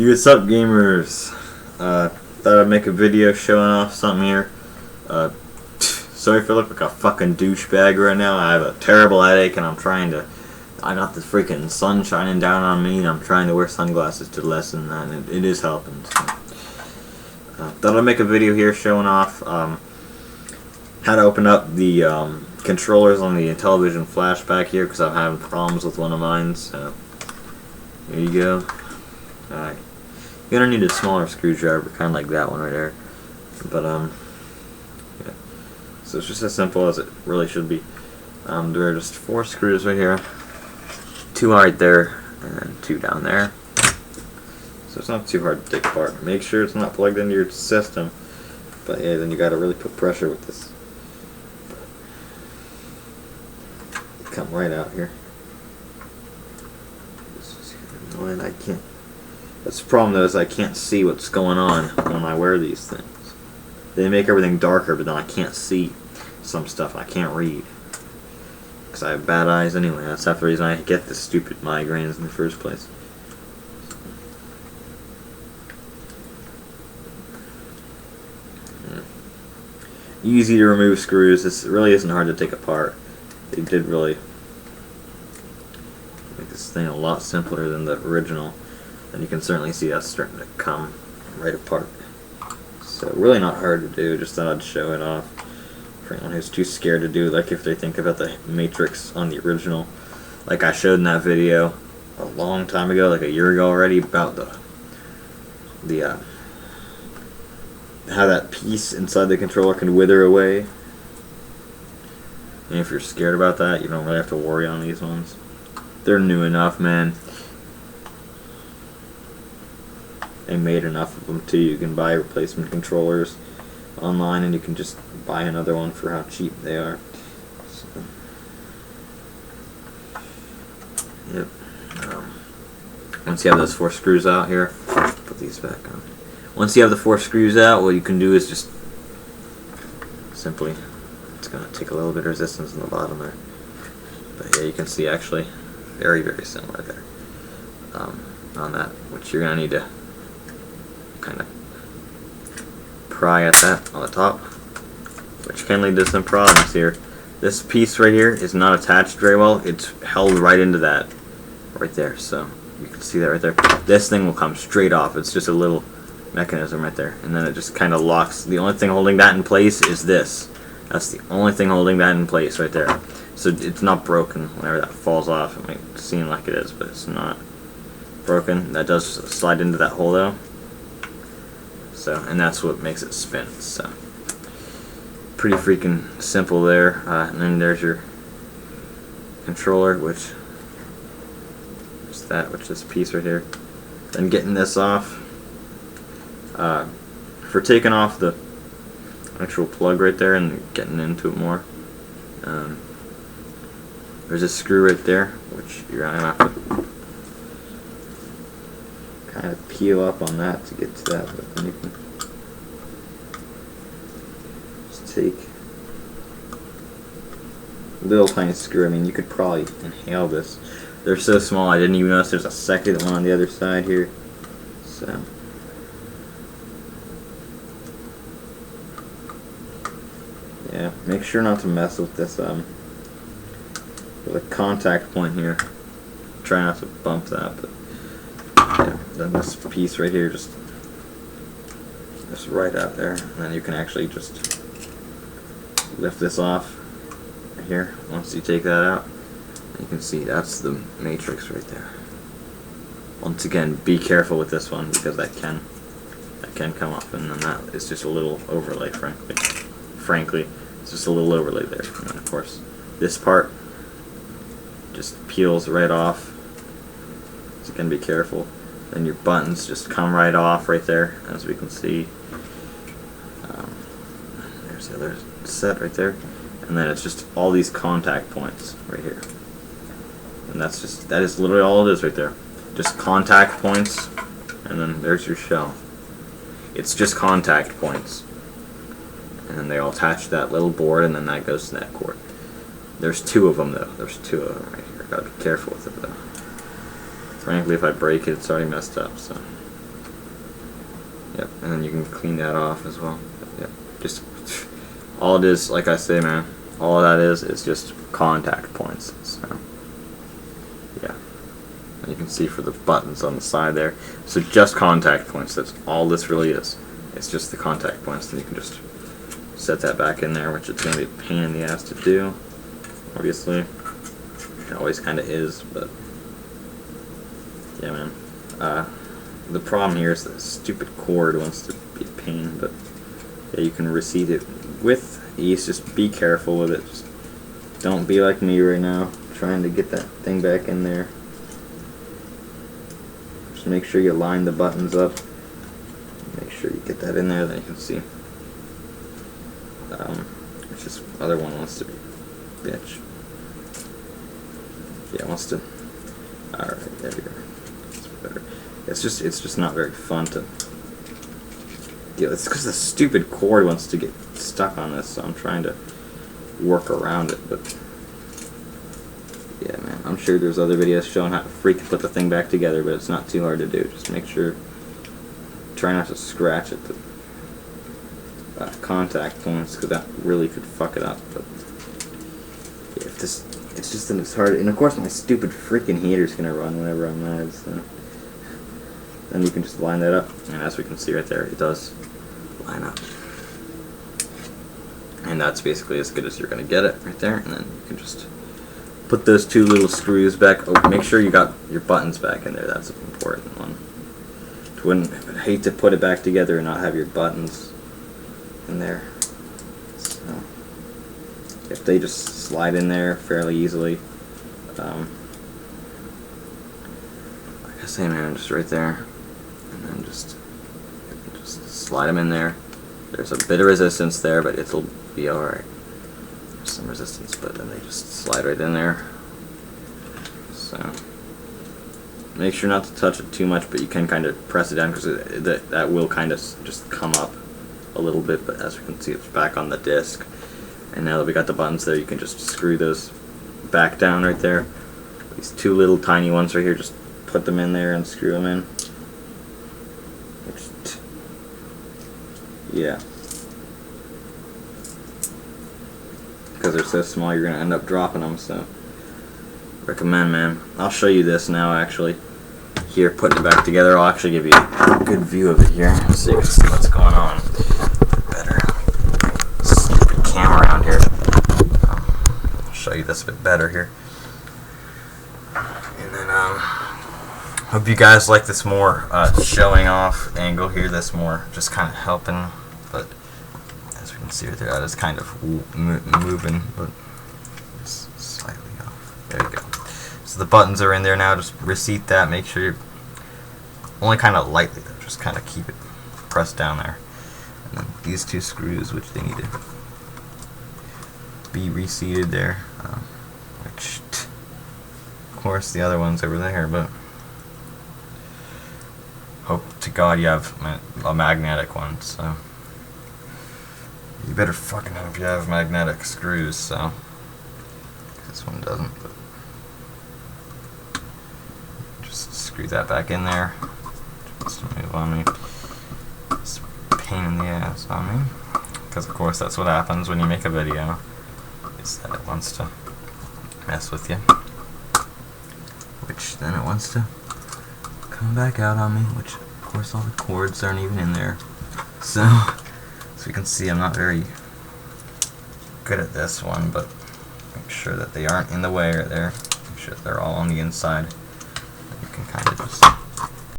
What's up, gamers? Thought I'd make a video showing off something here. Sorry if I look like a fucking douchebag right now. I have a terrible headache and I got the freaking sun shining down on me and I'm trying to wear sunglasses to lessen that, and it is helping. So. Thought I'd make a video here showing off how to open up the controllers on the Intellivision flashback here, because I'm having problems with one of mine. So there you go. Alright. You're gonna need a smaller screwdriver, kind of like that one right there. But yeah. So it's just as simple as it really should be. There are just 4 screws right here, 2 right there, and 2 down there. So it's not too hard to take apart. Make sure it's not plugged into your system. But yeah, then you gotta really put pressure with this. Come right out here. This is annoying. I can't. That's the problem though, is I can't see what's going on when I wear these things. They make everything darker, but then I can't see some stuff. I can't read because I have bad eyes anyway. That's half the reason I get the stupid migraines in the first place. Easy to remove screws. This really isn't hard to take apart. They did really make this thing a lot simpler than the original, and you can certainly see that's starting to come right apart. So really not hard to do, just thought I'd show it off for anyone who's too scared to do, like if they think about the Matrix on the original. Like I showed in that video a long time ago, like a year ago already, about the how that piece inside the controller can wither away. And if you're scared about that, you don't really have to worry on these ones. They're new enough, man. They made enough of them too. You can buy replacement controllers online, and you can just buy another one for how cheap they are. So, yep. Once you have those 4 screws out here, put these back on. Once you have the 4 screws out, what you can do is just simply, it's going to take a little bit of resistance in the bottom there. But yeah, you can see actually very, very similar there on that, which you're going to need to kind of pry at that on the top, which can lead to some problems here. This piece right here is not attached very well. It's held right into that right there, so you can see that right there. This thing will come straight off. It's just a little mechanism right there, and then it just kind of locks. The only thing holding that in place is this. That's the only thing holding that in place right there. So it's not broken. Whenever that falls off, it might seem like it is, but it's not broken. That does slide into that hole though. So, and that's what makes it spin. So pretty freaking simple there. And then there's your controller, which is this piece right here. Then getting this off. For taking off the actual plug right there and getting into it more, there's a screw right there, which you're going to have to kind of peel up on that to get to that, but then you can just take a little tiny screw. I mean, you could probably inhale this. They're so small I didn't even notice there's a second one on the other side here. So yeah, make sure not to mess with this with a contact point here. Try not to bump that, but yeah, then this piece right here just right out there, and then you can actually just lift this off right here. Once you take that out, you can see that's the matrix right there. Once again, be careful with this one, because that can come off, and then that is just a little overlay, frankly. It's just a little overlay there, and then of course this part just peels right off, so again, be careful. Then your buttons just come right off right there, as we can see. There's the other set right there, and then it's just all these contact points right here, and that is literally all it is right there. Just contact points, and then there's your shell. It's just contact points. And then they all attach to that little board, and then that goes to that cord. There's 2 of them though. There's 2 of them right here. Gotta be careful with it though. Frankly, if I break it, it's already messed up. So Yep, and then you can clean that off as well. Yep, just all it is, like I say, man, all that is just contact points. So yeah, and you can see for the buttons on the side there. So just contact points. That's all this really is. It's just the contact points. Then you can just set that back in there, which it's going to be a pain in the ass to do. Obviously, it always kind of is, but yeah, man. The problem here is that stupid cord wants to be a pain, but yeah, you can receipt it with ease. Just be careful with it. Just don't be like me right now, trying to get that thing back in there. Just make sure you line the buttons up. Make sure you get that in there, then you can see. Which this other one wants to be bitch. Yeah, it wants to. Alright, there we go. It's better. It's just not very fun to. Yeah, it's because the stupid cord wants to get stuck on this, so I'm trying to work around it, but yeah, man, I'm sure there's other videos showing how to freaking put the thing back together, but it's not too hard to do. Just make sure, try not to scratch at the contact points, because that really could fuck it up. But yeah, if this, it's just that it's hard, and of course my stupid freaking heater's gonna run whenever I'm mad, so then you can just line that up, and as we can see right there, it does line up. And that's basically as good as you're going to get it right there, and then you can just put those two little screws back. Oh, make sure you got your buttons back in there. That's an important one. I'd hate to put it back together and not have your buttons in there. So if they just slide in there fairly easily, like I say, man, just right there, and then just slide them in there. There's a bit of resistance there, but it'll be alright. There's some resistance, but then they just slide right in there. So make sure not to touch it too much, but you can kind of press it down, because that will kind of just come up a little bit, but as we can see, it's back on the disc. And now that we got the buttons there, you can just screw those back down right there. These two little tiny ones right here, just put them in there and screw them in. Yeah. Because they're so small, you're going to end up dropping them, so recommend, man. I'll show you this now, actually. Here, putting it back together, I'll actually give you a good view of it here, so you can see what's going on better. Stupid camera around here. I'll show you this a bit better here. And then, hope you guys like this more showing off angle here, this more just kind of helping, but as we can see right there, that is kind of moving, but just slightly off. There you go. So the buttons are in there now. Just receipt that. Make sure you're only kind of lightly though. Just kind of keep it pressed down there. And then these two screws, which they need to be reseated there. Which, of course, the other one's over there, but hope to God you have a magnetic one. So you better fucking hope you have magnetic screws. So this one doesn't. But just screw that back in there. Just to move on me. It's a pain in the ass on me, because of course that's what happens when you make a video. Is that it wants to mess with you, which then it wants to come back out on me, which of course all the cords aren't even in there. So you can see I'm not very good at this one, but make sure that they aren't in the way right there. Make sure they're all on the inside. You can kind of just